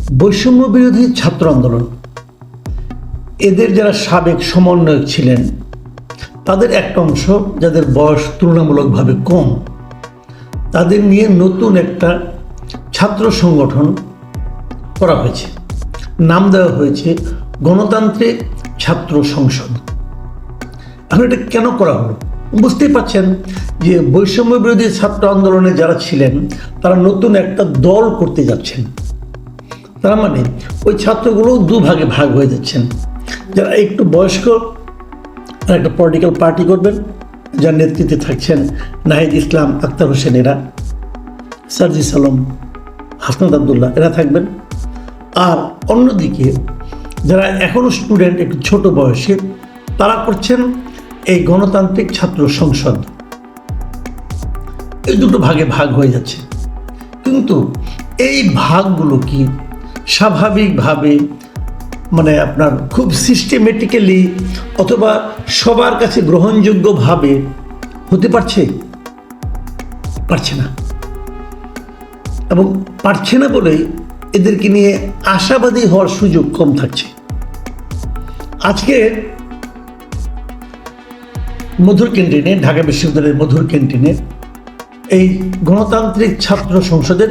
বৈষম্য বিরোধী ছাত্র আন্দোলন, এদের যারা সাবেক সমন্বয়ক ছিলেন তাদের একটা অংশ, যাদের বয়স তুলনামূলকভাবে কম, তাদের নিয়ে নতুন একটা ছাত্র সংগঠন করা হয়েছে। নাম দেওয়া হয়েছে গণতান্ত্রিক ছাত্র সংসদ। এখন এটা কেন করা হলো? বুঝতেই পারছেন যে বৈষম্য বিরোধী ছাত্র আন্দোলনে যারা ছিলেন তারা নতুন একটা দল করতে যাচ্ছেন। তার মানে ওই ছাত্রগুলো দুভাগে ভাগ হয়ে যাচ্ছেন। যারা একটু বয়স্ক তারা একটা পলিটিক্যাল পার্টি করবেন, যার নেতৃত্বে থাকছেন নাহিদ ইসলাম, আক্তার হোসেন, এরা, সার্জিস আলম, হাসনাত আবদুল্লাহ, এরা থাকবেন। আর অন্যদিকে যারা এখনও স্টুডেন্ট, একটু ছোট বয়সে, তারা করছেন এই গণতান্ত্রিক ছাত্র সংসদ। এই দুটো ভাগে ভাগ হয়ে যাচ্ছে। কিন্তু এই ভাগগুলো কি স্বাভাবিকভাবে আপনার খুব সিস্টেমেটিক্যালি অথবা সবার কাছে গ্রহণযোগ্যভাবে হতে পারছে? পারছে না। এবং পারছে না বলেই এদেরকে নিয়ে আশাবাদী হওয়ার সুযোগ কম থাকছে। আজকে মধুর ক্যান্টিনে, ঢাকা বিশ্ববিদ্যালয়ের মধুর ক্যান্টিনে এই গণতান্ত্রিক ছাত্র সংসদের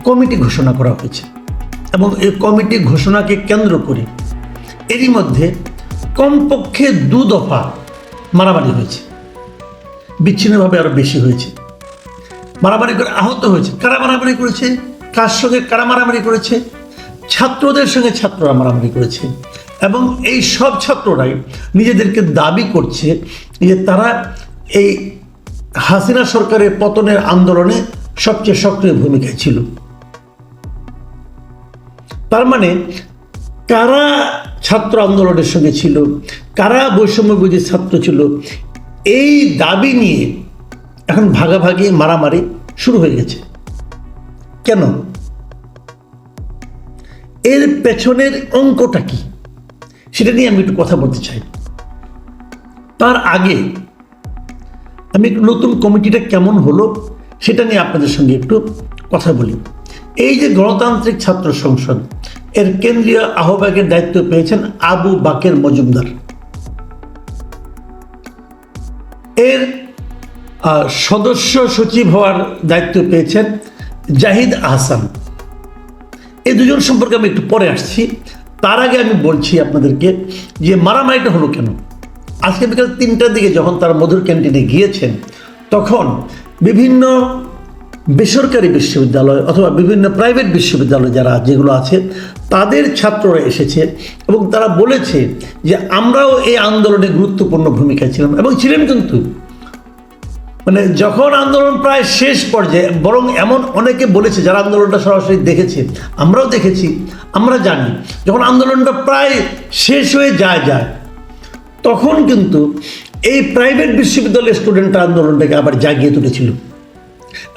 কমিটি ঘোষণা করা হয়েছে। এবং এই কমিটি ঘোষণাকে কেন্দ্র করে এরই মধ্যে কমপক্ষে 2 দফা মারামারি হয়েছে, বিচ্ছিন্নভাবে আরো বেশি হয়েছে। মারামারি করে আহত হয়েছে। কারা মারামারি করেছে? কার সঙ্গে কারা মারামারি করেছে? ছাত্রদের সঙ্গে ছাত্ররা মারামারি করেছে। এবং এই সব ছাত্ররাই নিজেদেরকে দাবি করছে যে তারা এই হাসিনা সরকারের পতনের আন্দোলনে সবচেয়ে সক্রিয় ভূমিকায় ছিল। তার মানে কারা ছাত্র আন্দোলনের সঙ্গে ছিল, কারা বৈষম্য বিরোধী ছাত্র ছিল, এই দাবি নিয়ে এখন ভাগাভাগি মারামারি শুরু হয়ে গেছে। কেন? এর পেছনের অঙ্কটা কি সেটা নিয়ে আমি একটু কথা বলতে চাই। তার আগে আমি নতুন কমিটিটা কেমন হলো সেটা নিয়ে আপনাদের সঙ্গে একটু কথা বলি। এই যে গণতান্ত্রিক ছাত্র সংসদ, এর কেন্দ্রীয় আহ্বায়কের দায়িত্ব পেয়েছেন আবু বাকের মজুমদার। এর সদস্য সচিব হওয়ার দায়িত্ব পেয়েছেন জাহিদ আহসান। এই দুজন সম্পর্কে আমি একটু পরে আসছি। তার আগে আমি বলছি আপনাদেরকে যে মারামারিটা হলো কেন। আজকে বিকাল 3টার দিকে যখন তারা মধুর ক্যান্টিনে গিয়েছেন, তখন বিভিন্ন বেসরকারি বিশ্ববিদ্যালয় অথবা বিভিন্ন প্রাইভেট বিশ্ববিদ্যালয় যেগুলো আছে তাদের ছাত্ররা এসেছে এবং তারা বলেছে যে আমরাও এই আন্দোলনে গুরুত্বপূর্ণ ভূমিকায় ছিলাম। এবং ছিলেন কিন্তু যখন আন্দোলন প্রায় শেষ পর্যায়ে, বরং এমন অনেকে বলেছে যারা আন্দোলনটা সরাসরি দেখেছে, আমরাও দেখেছি, আমরা জানি, যখন আন্দোলনটা প্রায় শেষ হয়ে যায় তখন কিন্তু এই প্রাইভেট বিশ্ববিদ্যালয়ের স্টুডেন্টরা আন্দোলনটাকে আবার জাগিয়ে তুলেছিল।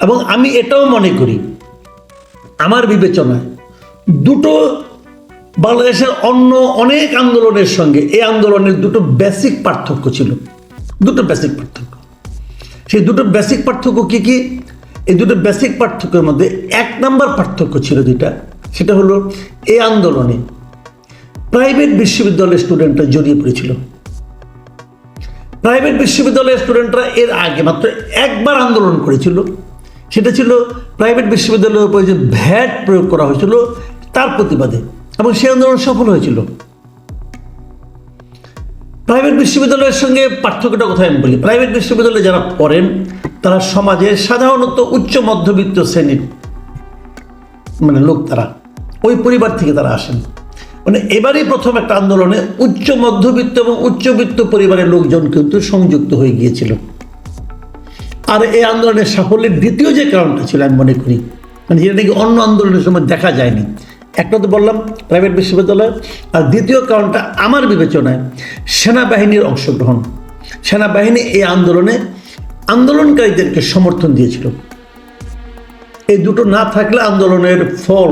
এবং আমি এটাও মনে করি, আমার বিবেচনায় দুটো বাংলাদেশের অন্য অনেক আন্দোলনের সঙ্গে এই আন্দোলনের দুটো বেসিক পার্থক্য ছিল। দুটো বেসিক পার্থক্য। সেই দুটো বেসিক পার্থক্য কি কি? এই দুটো বেসিক পার্থক্যের মধ্যে 1 নম্বর পার্থক্য ছিল যেটা, সেটা হলো এই আন্দোলনে প্রাইভেট বিশ্ববিদ্যালয়ের স্টুডেন্টরা জড়িয়ে পড়েছিল। প্রাইভেট বিশ্ববিদ্যালয়ের স্টুডেন্টরা এর আগে মাত্র একবার আন্দোলন করেছিল, সেটা ছিল প্রাইভেট বিশ্ববিদ্যালয়ের উপরে যে ভ্যাট প্রয়োগ করা হয়েছিল তার প্রতিবাদে, এবং সেই আন্দোলন সফল হয়েছিল। প্রাইভেট বিশ্ববিদ্যালয়ের সঙ্গে পার্থক্যটা কোথায় আমি বলি। প্রাইভেট বিশ্ববিদ্যালয়ে যারা পড়েন তারা সমাজের সাধারণত উচ্চ মধ্যবিত্ত শ্রেণীর লোক, তারা ওই পরিবার থেকে তারা আসেন। এবারই প্রথম একটা আন্দোলনে উচ্চ মধ্যবিত্ত এবং উচ্চবিত্ত পরিবারের লোকজন কিন্তু সংযুক্ত হয়ে গিয়েছিল। আর এই আন্দোলনের সাফল্যের দ্বিতীয় যে কারণটা ছিল আমি মনে করি, যেটা নাকি অন্য আন্দোলনের সময় দেখা যায়নি, একটা তো বললাম প্রাইভেট বিশ্ববিদ্যালয়, আর দ্বিতীয় কারণটা আমার বিবেচনায় সেনাবাহিনীর অংশগ্রহণ। সেনাবাহিনী এই আন্দোলনে আন্দোলনকারীদেরকে সমর্থন দিয়েছিল। এই দুটো না থাকলে আন্দোলনের ফল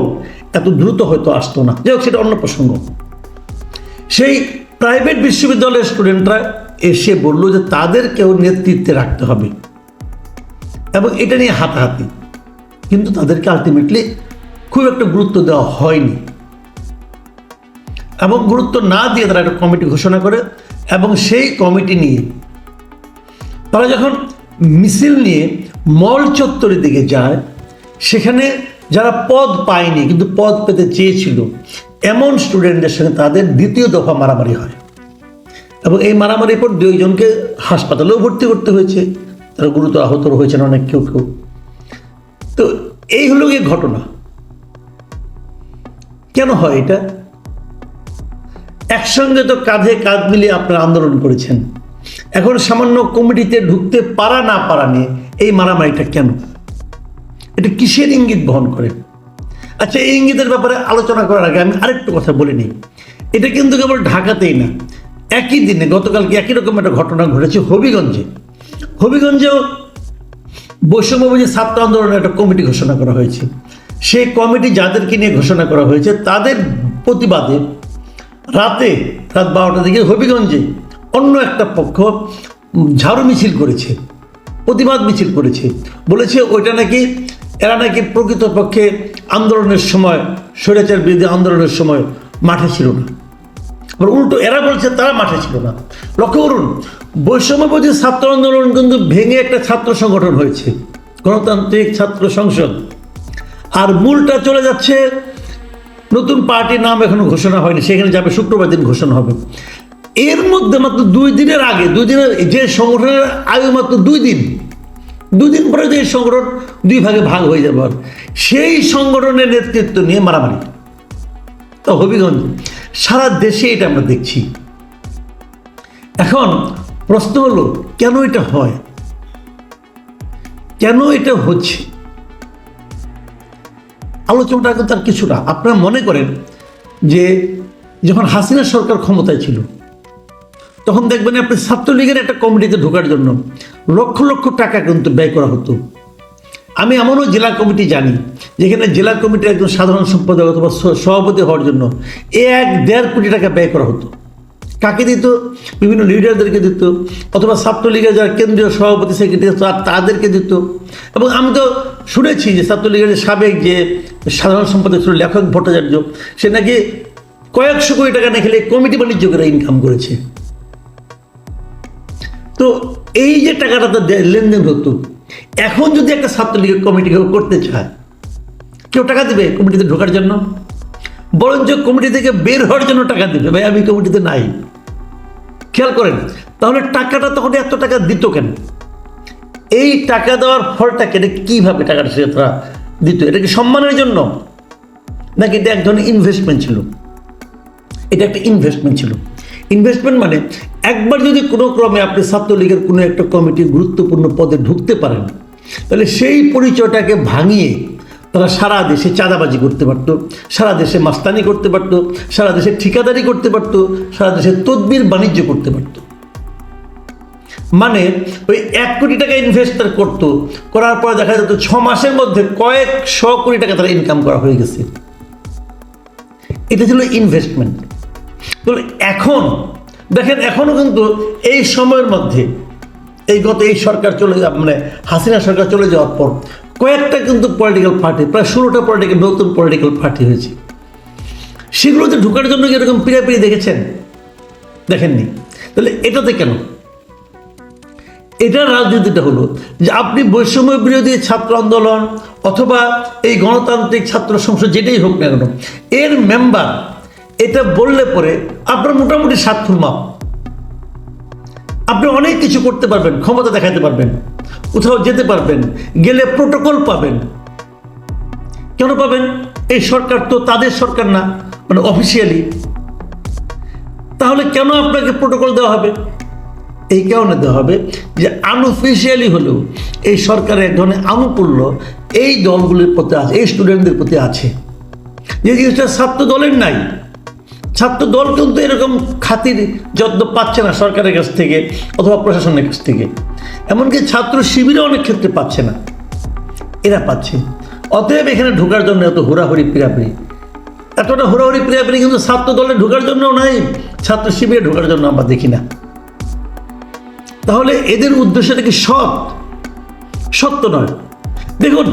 এত দ্রুত হয়তো আসতো না। যাই হোক, সেটা অন্য প্রসঙ্গ। সেই প্রাইভেট বিশ্ববিদ্যালয়ের স্টুডেন্টরা এসে বলল যে তাদেরকেও নেতৃত্বে রাখতে হবে, এবং এটা নিয়ে হাতাহাতি, কিন্তু তাদেরকে আলটিমেটলি খুব একটা গুরুত্ব দেওয়া হয়নি। এবং গুরুত্ব না দিয়ে তারা একটা কমিটি ঘোষণা করে, এবং সেই কমিটি নিয়ে তারা যখন মিছিল নিয়ে মল চত্বরের দিকে যায়, সেখানে যারা পদ পায়নি কিন্তু পদ পেতে চেয়েছিল এমন স্টুডেন্টদের সঙ্গে তাদের দ্বিতীয় দফা মারামারি হয়, এবং এই মারামারির পর 2 জনকে হাসপাতালেও ভর্তি করতে হয়েছে, তারা গুরুতর আহত হয়েছেন অনেক কেউ। তো এই হলো গিয়ে ঘটনা। কেন হয় এটা? একসঙ্গে তো কাঁধে কাঁধ মিলিয়ে আপনারা আন্দোলন করেছেন, এখন সামান্য কমিটিতে ঢুকতে পারা না পারা নিয়ে এই মারামারিটা কেন? এটা কিসের ইঙ্গিত বহন করে? আচ্ছা, এই ইঙ্গিতের ব্যাপারে আলোচনা করার আগে আমি আরেকটু কথা বলে নিই। এটা কিন্তু কেবল ঢাকাতেই না, একই দিনে গতকালকে একই রকম একটা ঘটনা ঘটেছে হবিগঞ্জে। হবিগঞ্জেও বৈষম্যবিরোধী ছাত্র আন্দোলনের একটা কমিটি ঘোষণা করা হয়েছে। সেই কমিটি যাদেরকে নিয়ে ঘোষণা করা হয়েছে তাদের প্রতিবাদে রাত 12টার দিকে হবিগঞ্জে অন্য একটা পক্ষ ঝাড়ু মিছিল করেছে, প্রতিবাদ মিছিল করেছে, বলেছে ওইটা নাকি এরা নাকি প্রকৃতপক্ষে আন্দোলনের সময়, স্বৈরাচার বিরোধী আন্দোলনের সময় মাঠে ছিল না। আবার উল্টো এরা বলছে তারা মাঠে ছিল না। লক্ষ্য করুন, বৈষম্যবিরোধী ছাত্র আন্দোলন কিন্তু ভেঙে একটা ছাত্র সংগঠন হয়েছে, গণতান্ত্রিক ছাত্র সংসদ, আর মূলটা চলে যাচ্ছে নতুন পার্টির নাম এখনো ঘোষণা হয়নি, সেখানে যাবে শুক্রবার দিন ঘোষণা হবে। এর মধ্যে মাত্র 2 দিনের আগে, 2 দিনের যে সংগঠনের আয়ু মাত্র 2 দিন, 2 দিন পরে যে সংগঠন 2 ভাগে ভাগ হয়ে যাবে, সেই সংগঠনের নেতৃত্ব নিয়ে মারামারি। তো হবিগঞ্জ, সারা দেশে এটা আমরা দেখছি। এখন প্রশ্ন হলো, কেন এটা হয়, কেন এটা হচ্ছে? আলোচনাটা কিন্তু আর কিছু না। আপনারা মনে করেন যে যখন হাসিনা সরকার ক্ষমতায় ছিল, তখন দেখবেন আপনি ছাত্রলীগের একটা কমিটিতে ঢোকার জন্য লক্ষ লক্ষ টাকা কিন্তু ব্যয় করা হতো। আমি এমনও জেলা কমিটি জানি যেখানে জেলা কমিটির একজন সাধারণ সম্পাদক অথবা সভাপতি হওয়ার জন্য 1-1.5 কোটি টাকা ব্যয় করা হতো। কাকে দিত? বিভিন্ন লিডারদেরকে দিত, অথবা ছাত্রলীগের যারা কেন্দ্রীয় সভাপতি সেক্রেটারি তাদেরকে দিত। এবং আমি তো শুনেছি যে ছাত্রলীগের সাবেক যে সাধারণ সম্পাদক ছিল লেখক ভট্টাচার্য, সে নাকি কয়েকশো কোটি টাকা না খেলে কমিটি বাণিজ্য করে ইনকাম করেছে। তো এই যে টাকাটা তো লেনদেন হতো, এখন যদি একটা ছাত্রলীগের কমিটি কেউ করতে চায়, কেউ টাকা দেবে কমিটিতে ঢোকার জন্য? বরঞ্চ কমিটি থেকে বের হওয়ার জন্য টাকা দেবে, ভাই আমি কমিটিতে নাই। খেয়াল করেন, তাহলে টাকাটা তখন এত টাকা দিত কেন? এই টাকা দেওয়ার ফলটাকে এটা কীভাবে টাকাটা সে তারা দিত? এটা কি সম্মানের জন্য, নাকি এটা এক ধরনের ইনভেস্টমেন্ট ছিল? এটা একটা ইনভেস্টমেন্ট ছিল। ইনভেস্টমেন্ট মানে একবার যদি কোনো ক্রমে আপনি ছাত্রলীগের কোনো একটা কমিটির গুরুত্বপূর্ণ পদে ঢুকতে পারেন, তাহলে সেই পরিচয়টাকে ভাঙিয়ে তারা সারা দেশে চাঁদাবাজি করতে পারতো, সারা দেশে মাস্তানি করতে পারতো, সারা দেশে ঠিকাদারি করতে পারতো, সারা দেশে তদবির বাণিজ্য করতে পারতো। মানে ওই 1 কোটি টাকা ইনভেস্টার করতো, করার পরে দেখা যেত 6 মাসের মধ্যে কয়েকশো কোটি টাকা তারা ইনকাম করা হয়ে গেছে। এটা ছিল ইনভেস্টমেন্ট। তাহলে এখন দেখেন, এখনও কিন্তু এই সময়ের মধ্যে এই সরকার মানে হাসিনা সরকার চলে যাওয়ার পর কয়েকটা কিন্তু পলিটিক্যাল পার্টি, প্রায় 16টা নতুন পলিটিক্যাল পার্টি হয়েছে। সেগুলোতে ঢোকার জন্য এরকম পিড়াপিড়ি দেখেছেন? দেখেননি। তাহলে এটাতে কেন? এটার রাজনীতিটা হলো যে আপনি বৈষম্য বিরোধী ছাত্র আন্দোলন অথবা এই গণতান্ত্রিক ছাত্র সংসদ যেটাই হোক না কেন, এর মেম্বার এটা বললে পরে আপনার মোটামুটি স্বার্থর মাপ, আপনি অনেক কিছু করতে পারবেন, ক্ষমতা দেখাতে পারবেন, কোথাও যেতে পারবেন, গেলে প্রোটোকল পাবেন। কেন পাবেন? এই সরকার তো তাদের সরকার না, মানে অফিসিয়ালি। তাহলে কেন আপনাকে প্রোটোকল দেওয়া হবে? এই কারণে দেওয়া হবে যে আনঅফিসিয়ালি হলেও এই সরকারের এক ধরনের আনুকূল্য এই দলগুলির প্রতি আছে, এই স্টুডেন্টদের প্রতি আছে, যে জিনিসটা ছাত্র দলের নাই। ছাত্র দল কিন্তু এরকম খাতির যত্ন পাচ্ছে না সরকারের কাছ থেকে অথবা প্রশাসনের কাছ থেকে, এমনকি ছাত্র শিবিরে অনেক ক্ষেত্রে পাচ্ছে না, এরা পাচ্ছে। অতএব এখানে ঢোকার জন্য এত হুড়াহুড়ি পিড়াপিড়ি, এতটা হুড়াহুড়ি পিড়াপিড়ি কিন্তু ছাত্র দলে ঢোকার জন্যও নাই, ছাত্র শিবিরে ঢোকার জন্য আমরা দেখি না। তাহলে এদের উদ্দেশ্যটা কি সত্য নয়? দেখুন,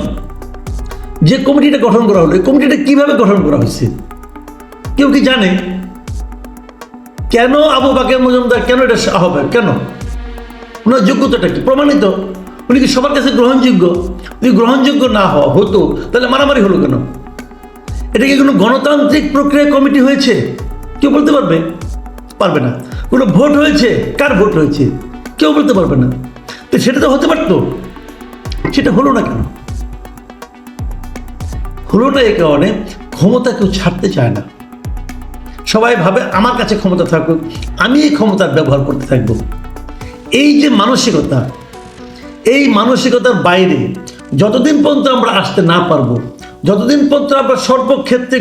যে কমিটিটা গঠন করা হলো, এই কমিটিটা কিভাবে গঠন করা হয়েছে কেউ কি জানে? কেন আবু বাকের মজুমদার, কেন এটা হবে, কেন ওনার যোগ্যতাটা কি প্রমাণিত? উনি কি সবার কাছে গ্রহণযোগ্য? যদি গ্রহণযোগ্য না হতো তাহলে মারামারি হলো কেন? এটা কি কোনো গণতান্ত্রিক প্রক্রিয়া কমিটি হয়েছে? কেউ বলতে পারবে? পারবে না। কোনো ভোট হয়েছে? কার ভোট হয়েছে? কেউ বলতে পারবে না। তো সেটা তো হতে পারতো, সেটা হলো না কেন? হলো না এই কারণে ক্ষমতা কেউ ছাড়তে চায় না। সবাই ভাবে আমার কাছে ক্ষমতা থাকুক, আমি এই ক্ষমতার ব্যবহার করতে থাকবো। এই যে মানসিকতা, এই মানসিকতার বাইরে যতদিন পর্যন্ত আমরা আসতে না পারবো, যতদিন পর্যন্ত আমরা সর্বক্ষেত্রে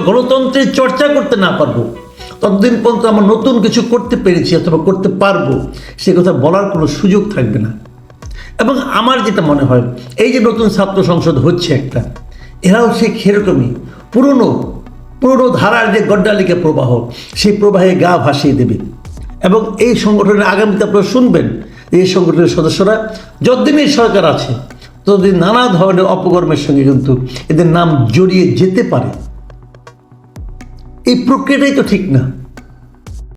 গণতন্ত্রের চর্চা করতে না পারবো, ততদিন পর্যন্ত আমরা নতুন কিছু করতে পেরেছি অথবা করতে পারবো সে কথা বলার কোনো সুযোগ থাকবে না। এবং আমার যেটা মনে হয়, এই যে নতুন ছাত্র সংসদ হচ্ছে একটা, এরাও সেই সেরকমই পুরনো ধারার যে গড্ডালিকা প্রবাহ, সেই প্রবাহে গা ভাসিয়ে দেবে। এবং এই সংগঠনের আগামীতে আপনারা শুনবেন, এই সংগঠনের সদস্যরা যতদিন এই সরকার আছে ততদিন নানা ধরনের অপকর্মের সঙ্গে কিন্তু এদের নাম জড়িয়ে যেতে পারে। এই প্রক্রিয়াটাই তো ঠিক না।